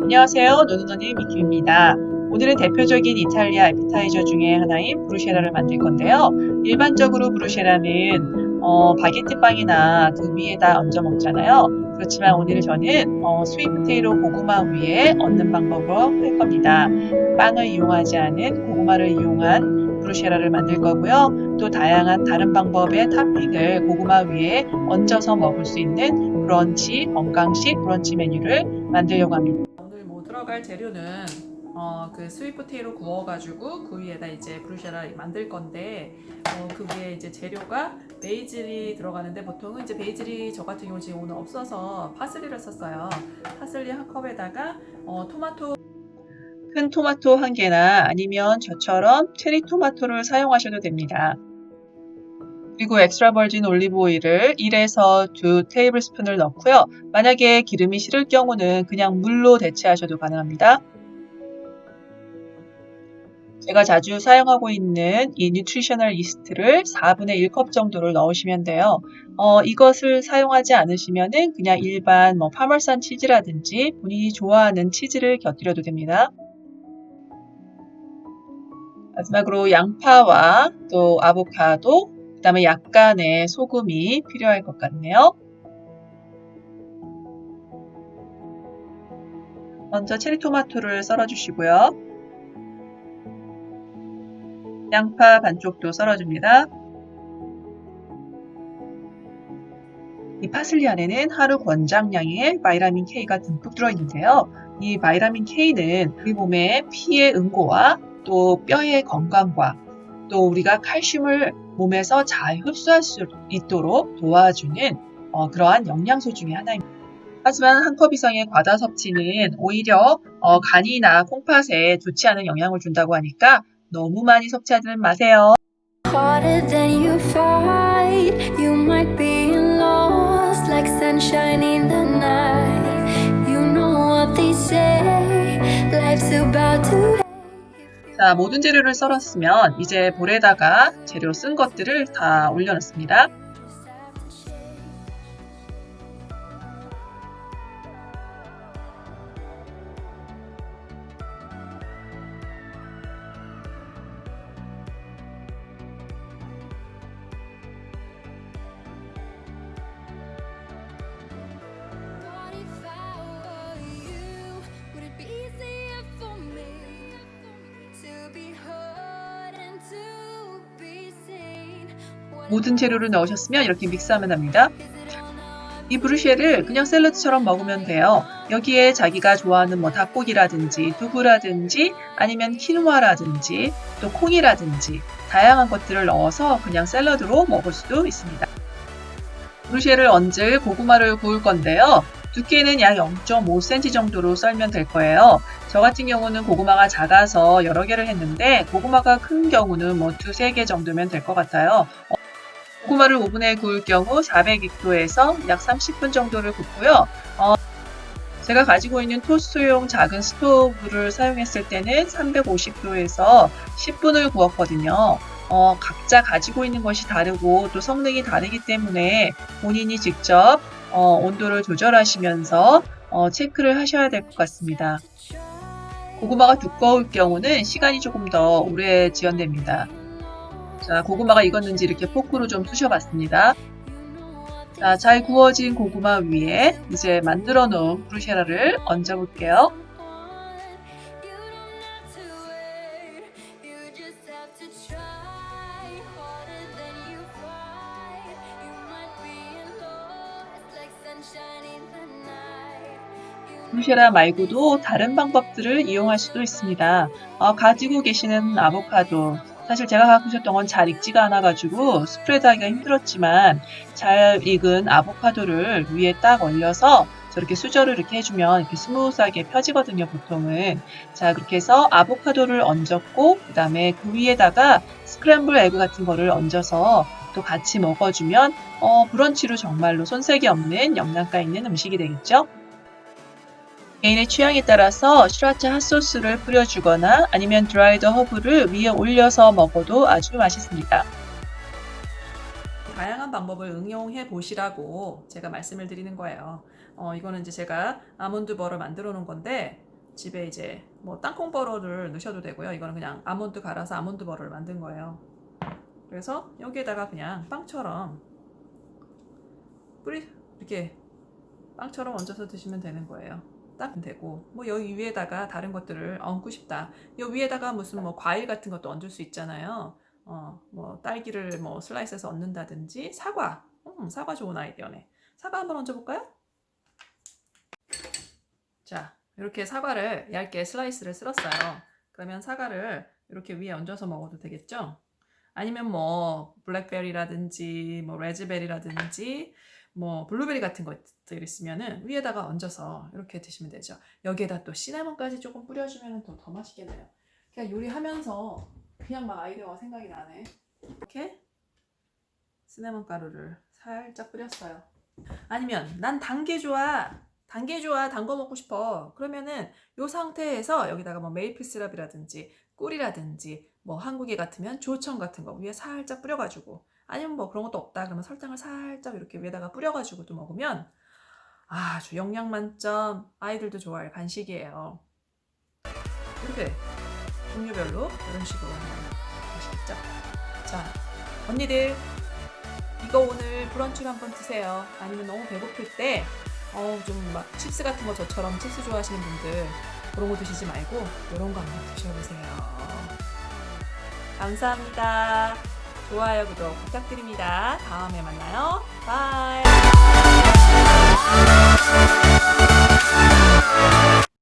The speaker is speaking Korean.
안녕하세요. 노는언니 미큐입니다. 오늘은 대표적인 이탈리아 애피타이저 중에 하나인 브루쉐라를 만들 건데요. 일반적으로 브루쉐라는 바게트 빵이나 그 위에다 얹어 먹잖아요. 그렇지만 오늘 저는 스윗 포테이토 고구마 위에 얹는 방법으로 할 겁니다. 빵을 이용하지 않은 고구마를 이용한 브루쉐라를 만들 거고요. 또 다양한 다른 방법의 토핑을 고구마 위에 얹어서 먹을 수 있는 브런치, 건강식 브런치 메뉴를 만들려고 합니다. 오늘 들어갈 재료는 그 스윗 포테이토 구워가지고 그 위에다 이제 브루쉐라 만들 건데 그 위에 이제 재료가 베이즐이 들어가는데 보통은 이제 베이즐이 저 같은 경우 지금 오늘 없어서 파슬리를 썼어요. 파슬리 한 컵에다가 토마토 큰 토마토 한 개나 아니면 저처럼 체리 토마토를 사용하셔도 됩니다. 그리고 엑스트라 버진 올리브 오일을 1에서 2 테이블 스푼을 넣고요. 만약에 기름이 싫을 경우는 그냥 물로 대체하셔도 가능합니다. 제가 자주 사용하고 있는 이 뉴트리셔널 이스트를 4분의 1컵 정도를 넣으시면 돼요. 이것을 사용하지 않으시면은 그냥 일반 파마산 치즈라든지 본인이 좋아하는 치즈를 곁들여도 됩니다. 마지막으로 양파와 또 아보카도, 그 다음에 약간의 소금이 필요할 것 같네요. 먼저 체리 토마토를 썰어주시고요. 양파 반쪽도 썰어줍니다. 이 파슬리 안에는 하루 권장량의 바이타민 K가 듬뿍 들어있는데요. 이 바이타민 K는 우리 몸의 피의 응고와 또 뼈의 건강과 또 우리가 칼슘을 몸에서 잘 흡수할 수 있도록 도와주는 그러한 영양소 중에 하나입니다. 하지만 한 컵 이상의 과다 섭취는 오히려 간이나 콩팥에 좋지 않은 영향을 준다고 하니까 너무 많이 섭취하지는 마세요. Harder than you fight, you might be lost like sunshine in the night. You know what they say, life's about to. 자, 모든 재료를 썰었으면 이제 볼에다가 재료 쓴 것들을 다 올려놓습니다. What if I were you? Would it be easier for me to be heard and to be seen? 모든 재료를 넣으셨으면 이렇게 믹스하면 합니다. 이 브루쉐를 그냥 샐러드처럼 먹으면 돼요. 여기에 자기가 좋아하는 닭고기라든지 두부라든지 아니면 키누아라든지 또 콩이라든지 다양한 것들을 넣어서 그냥 샐러드로 먹을 수도 있습니다. 브루쉐를 얹을 고구마를 구울 건데요. 두께는 약 0.5cm 정도로 썰면 될 거예요. 저 같은 경우는 고구마가 작아서 여러 개를 했는데 고구마가 큰 경우는 두세 개 정도면 될 것 같아요. 고구마를 오븐에 구울 경우 400익도에서 약 30분 정도를 굽고요. 제가 가지고 있는 토스트용 작은 스토브를 사용했을 때는 350도에서 10분을 구웠거든요. 각자 가지고 있는 것이 다르고 또 성능이 다르기 때문에 본인이 직접 온도를 조절하시면서 체크를 하셔야 될 것 같습니다. 고구마가 두꺼울 경우는 시간이 조금 더 오래 지연됩니다. 자, 고구마가 익었는지 이렇게 포크로 좀 쑤셔봤습니다. 자, 잘 구워진 고구마 위에 이제 만들어 놓은 브루쉐라를 얹어 볼게요. 브루쉐라 말고도 다른 방법들을 이용할 수도 있습니다. 가지고 계시는 아보카도, 사실 제가 갖고 있었던 건 잘 익지가 않아가지고 스프레드하기가 힘들었지만 잘 익은 아보카도를 위에 딱 올려서 저렇게 수저를 이렇게 해주면 이렇게 스무스하게 펴지거든요, 보통은. 자, 그렇게 해서 아보카도를 얹었고 그 다음에 그 위에다가 스크램블 에그 같은 거를 얹어서 또 같이 먹어주면 브런치로 정말로 손색이 없는 영양가 있는 음식이 되겠죠. 개인의 취향에 따라서 슈라차 핫소스를 뿌려주거나 아니면 드라이드 허브를 위에 올려서 먹어도 아주 맛있습니다. 다양한 방법을 응용해 보시라고 제가 말씀을 드리는 거예요. 이거는 이제 제가 아몬드 버를 만들어 놓은 건데 집에 이제 뭐 땅콩 버러를 넣으셔도 되고요. 이거는 그냥 아몬드 갈아서 아몬드 버러를 만든 거예요. 그래서 여기에다가 그냥 빵처럼 이렇게 빵처럼 얹어서 드시면 되는 거예요. 딱 되고 뭐 여기 위에다가 다른 것들을 얹고 싶다. 이 위에다가 무슨 뭐 과일 같은 것도 얹을 수 있잖아요. 뭐 딸기를 뭐 슬라이스해서 얹는다든지 사과. 사과 좋은 아이디어네. 사과 한번 얹어볼까요? 자, 이렇게 사과를 얇게 슬라이스를 쓸었어요. 그러면 사과를 이렇게 위에 얹어서 먹어도 되겠죠? 아니면 뭐 블랙베리라든지 뭐 레즈베리라든지 뭐 블루베리 같은 것들 있으면은 위에다가 얹어서 이렇게 드시면 되죠. 여기에다 또 시나몬까지 조금 뿌려주면 더 맛있겠네요. 그냥 요리하면서 그냥 막 아이디어가 생각이 나네. 이렇게 시나몬 가루를 살짝 뿌렸어요. 아니면 난 단 게 좋아. 단 게 좋아. 단 거 먹고 싶어. 그러면은 이 상태에서 여기다가 뭐 메이플 시럽이라든지 꿀이라든지 뭐 한국에 같으면 조청 같은 거 위에 살짝 뿌려가지고, 아니면 뭐 그런 것도 없다 그러면 설탕을 살짝 이렇게 위에다가 뿌려가지고 또 먹으면 아주 영양 만점, 아이들도 좋아할 간식이에요. 이렇게 종류별로 이런 식으로 하면 맛있겠죠? 자, 언니들 이거 오늘 브런치로 한번 드세요. 아니면 너무 배고플 때 좀 막 칩스 같은 거, 저처럼 칩스 좋아하시는 분들 그런 거 드시지 말고 이런 거 한번 드셔보세요. 감사합니다. 좋아요, 구독 부탁드립니다. 다음에 만나요. 바이.